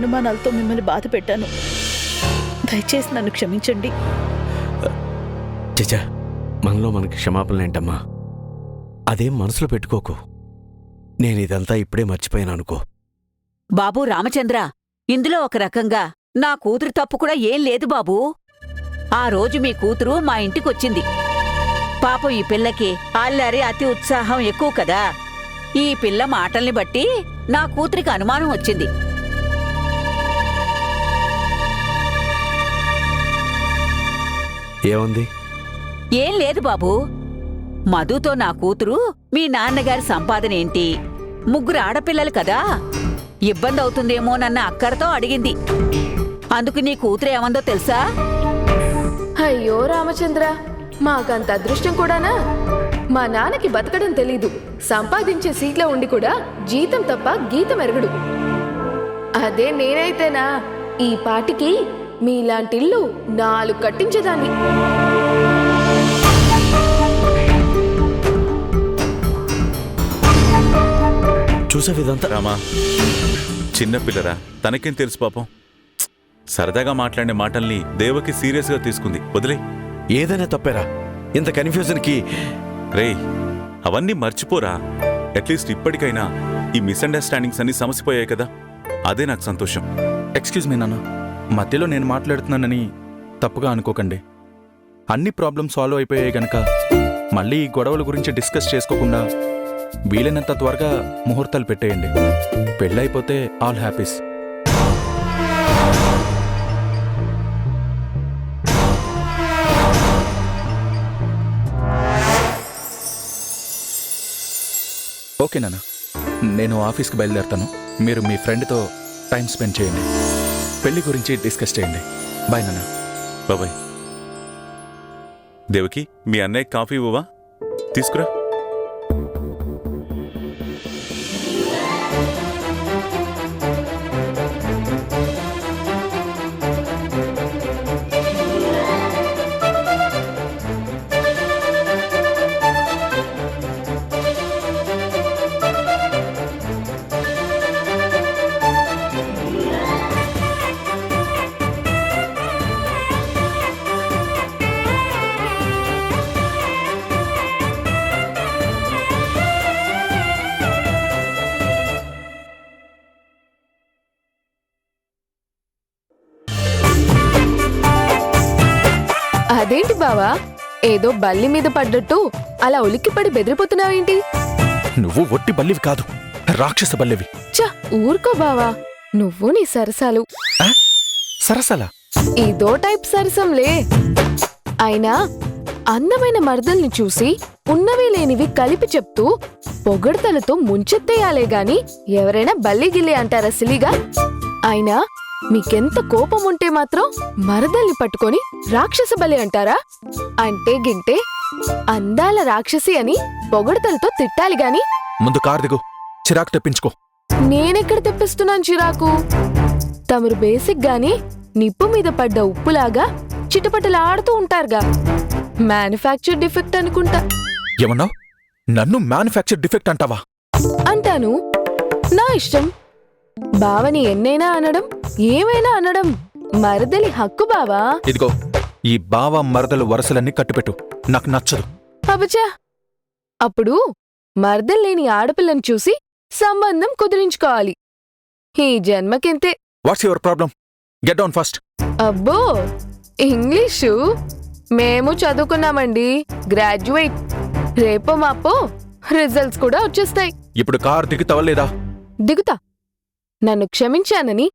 అనుమానాలతో మిమ్మల్ని బాధ పెట్టాను. దయచేసి నన్ను క్షమించండి. చచ్చా, మనలో మనకి క్షమాపణలేంటమ్మా? అదేం మనసులో పెట్టుకోకు. నేనిదంతా ఇప్పుడే మర్చిపోయాను అనుకో. బాబూ రామచంద్ర, ఇందులో ఒక రకంగా నా కూతురు తప్పు కూడా ఏం లేదు బాబూ. ఆ రోజు మీ కూతురు మా ఇంటికొచ్చింది. పాపం ఈ పిల్లకి అల్లరి అతి ఉత్సాహం ఎక్కువ కదా. ఈ పిల్ల మాటల్ని బట్టి నా కూతురికి అనుమానం వచ్చింది. ఏముంది? ఏం లేదు బాబూ. మధుతో నా కూతురు మీ నాన్నగారి సంపాదన ఏంటి, ముగ్గురు ఆడపిల్లలు కదా, ఇబ్బంది అవుతుందేమోనన్న అక్కరతో అడిగింది. అందుకు నీ కూతురు ఏమందో తెలుసా? అయ్యో రామచంద్ర, మాకంత అదృష్టం కూడానా? మా నాన్నకి బతకడం తెలీదు, సంపాదించే సీట్లో ఉండి కూడా జీతం తప్ప గీతం ఎరగడు. అదే నేనైతేనా ఈ పాటికి మీలాంటిల్లు 4 కట్టించేదాన్ని. చూసే విధంతా రామా, చిన్నపిల్లరా, తనకేం తెలుసు పాపం. సరదాగా మాట్లాడే మాటల్ని దేవకి సీరియస్గా తీసుకుంది. వదిలే. ఏదైనా తప్పేరా? ఇంత కన్ఫ్యూజన్కి రేయ్, అవన్నీ మర్చిపోరా. అట్లీస్ట్ ఇప్పటికైనా ఈ మిస్అండర్స్టాండింగ్స్ అన్ని సమసిపోయాయి కదా, అదే నాకు సంతోషం. ఎక్స్క్యూజ్ మీ నాన్న, మధ్యలో నేను మాట్లాడుతున్నానని తప్పుగా అనుకోకండి. అన్ని ప్రాబ్లమ్స్ సాల్వ్ అయిపోయాయి గనక మళ్ళీ ఈ గొడవల గురించి డిస్కస్ చేసుకోకుండా వీలైనంత త్వరగా ముహూర్తాలు పెట్టేయండి. పెళ్ళైపోతే ఆల్ హ్యాపీస్. ఓకే నాన్న, నేను ఆఫీస్కి బయలుదేరుతాను. మీరు మీ ఫ్రెండ్తో టైం స్పెండ్ చేయండి. పెళ్లి గురించి డిస్కస్ చేయండి. బాయ్ నాన్న. బాబాయ్. దేవకి, మీ అన్నయ్య కాఫీ ఇవ్వవా? తీసుకురా. అదేంటి బావా, ఏదో బల్లి మీద పడ్డట్టు అలా ఉలిక్కిపడి బెదిరిపోతున్నావేంటి? నువ్వు ఒట్టి బల్లివి కాదు, రాక్షస బల్లివి. చ ఊరుకో బావా, నువ్వు నీ సరసాలు. సరసలా? ఇదో టైప్ సరసంలే. అయినా అందమైన మరదల్ని చూసి ఉన్నవి లేనివి కలిపి చెప్తూ పొగడ్తలతో ముంచెత్తేయాలే గాని ఎవరైనా బల్లి గిల్లి అంటారా సిలిగా? అయినా మీకెంత కోపం ఉంటే మాత్రం మరదల్ని పట్టుకొని రాక్షస బలి అంటారా? అంటే గింటే అందాల రాక్షసి అని పొగడ్తలతో తిట్టాలి గాని. ముందు కారు దిగు, చిరాకు తెప్పించుకో. నేనెక్కడ తెప్పిస్తున్నాను చిరాకు? తమరు బేసిక్ గాని నిప్పు మీద పడ్డ ఉప్పులాగా చిటపటలాడుతూ ఉంటారుగా. మ్యానుఫ్యాక్చర్ డిఫెక్ట్ అనుకుంటా. ఏమన్నావు? నన్ను మ్యానుఫ్యాక్చర్ డిఫెక్ట్ అంటావా? అంటాను, నా ఇష్టం. బావని ఎన్నైనా అనడం, ఏమైనా అనడం మరదలి హక్కు బావా. ఇదిగో, ఈ బావ మరదలు వరసలన్నీ కట్టుపెట్టు, నాకు నచ్చదు. అబచా, అప్పుడు మరదల్లేని ఆడపిల్లని చూసి సంబంధం కుదిరించుకోవాలి. ఈ జన్మకింతే. What's your problem? Get down first. అబ్బో, ఇంగ్లీషు మేము చదువుకున్నామండి, గ్రాడ్యుయేట్. రేపో మాపో రిజల్ట్స్ కూడా వచ్చేస్తాయి. ఇప్పుడు కారు దిగుతావా లేదా? దిగుతా. నన్ను క్షమించానని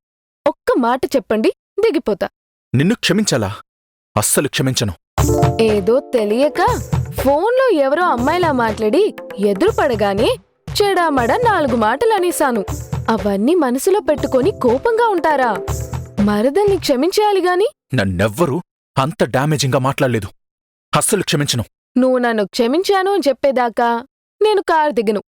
ఒక్క మాట చెప్పండి, దిగిపోతా. నిన్ను క్షమించాలా? అస్సలు క్షమించను. ఏదో తెలియక ఫోన్లో ఎవరో అమ్మాయిలా మాట్లాడి ఎదురుపడగానే చెడామడ 4 మాటలనేశాను. అవన్నీ మనసులో పెట్టుకొని కోపంగా ఉంటారా? మరదల్ని క్షమించేయాలి గాని. నన్నెవ్వరూ అంత డ్యామేజింగ్గా మాట్లాడలేదు. అస్సలు క్షమించను. నువ్వు నన్ను క్షమించాను అని చెప్పేదాకా నేను కారు దిగను.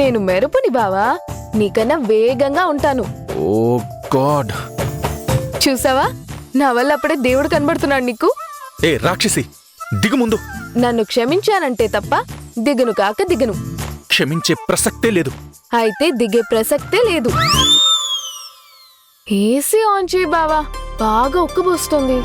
నేను మెరుపుని బావా, నీకన్నా వేగంగా ఉంటాను. ఓ గాడ్. చూసావా, నా వల్ల అప్పుడే దేవుడు కనబడుతున్నాడు నీకు. ఏ రాక్షసి, దిగు ముందు. నన్ను క్షమించానంటే తప్ప దిగును కాక దిగను. క్షమించే ప్రసక్తే లేదు. అయితే దిగే ప్రసక్తే లేదు. ఏసీ ఆన్ చేయి బావా, బాగా ఉక్కబోస్తుంది.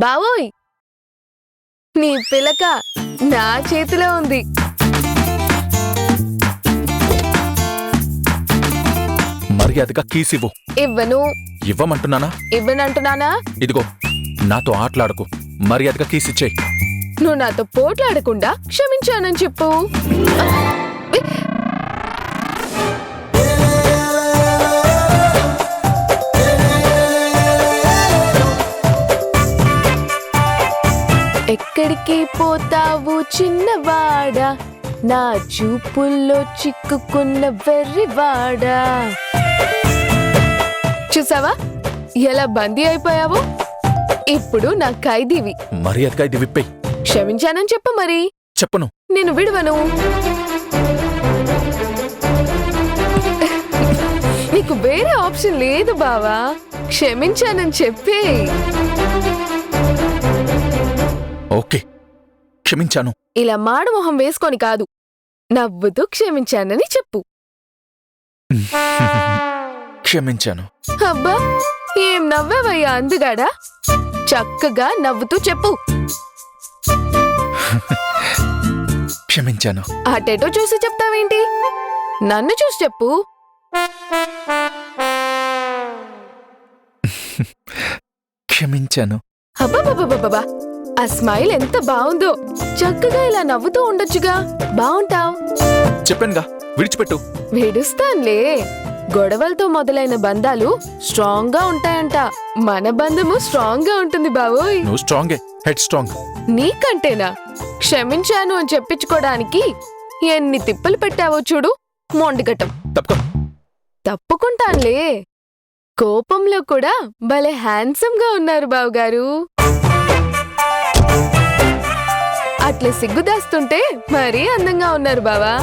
బావోయ్, నీ పిలక నా చేతిలో ఉంది. మర్యాదగా కీస్ ఇవ్వు. ఇవ్వను. ఇవ్వమంటున్నానా? ఇవ్వనంటున్నానా? ఇదిగో, నాతో ఆటలాడకు. మర్యాదగా కీస్ ఇచ్చేయి. నువ్వు నాతో పోట్లాడకుండా క్షమించానని చెప్పు. ఎక్కడికి పోతావు చిన్నవాడా, నా చూపుల్లో చిక్కుకున్న వెర్రివాడా. చూసావా ఎలా బందీ అయిపోయావు? ఇప్పుడు నా ఖైదీవి. మర్యాదగా ఇది విప్పేయి. క్షమించానని చెప్పు. మరి చెప్పను. నేను విడవను. నీకు వేరే ఆప్షన్ లేదు బావా. క్షమించానని చెప్పే. ఓకే, క్షమించాను. ఇలా మాడు మొహం వేసుకొని కాదు, నవ్వుతూ క్షమించానని చెప్పు. క్షమించాను. అబ్బా, ఏం నవ్వావయ్యా అందుగాడా. చక్కగా నవ్వుతూ చెప్పు. క్షమించాను. అటేటో చూసి చెప్తావేంటి? నన్ను చూసి చెప్పు. క్షమించాను. అబ్బా, ఆ స్మైల్ ఎంత బావుందో. చక్కగా ఇలా నవ్వుతూ ఉండొచ్చుగా, బావుంటావ్. చెప్పానుగా, విడిచిపెట్టు. విడుస్తాన్లే. గొడవలతో మొదలైన బంధాలు స్ట్రాంగ్ గా ఉంటాయంట. మన బంధము స్ట్రాంగ్ గా ఉంటుంది బావోయ్. నువ్వు స్ట్రాంగే, హెడ్ స్ట్రాంగ్. నీకంటేనా? క్షమించాను అని చెప్పించుకోవడానికి ఎన్ని తిప్పలు పెట్టావో చూడు, మొండిగటం. తప్పుకో. తప్పుకుంటాన్లే. కోపంలో కూడా భలే హ్యాండ్సమ్ గా ఉన్నారు బావగారు. అట్లా సిగ్గుదాస్తుంటే మరీ అందంగా ఉన్నారు బావా.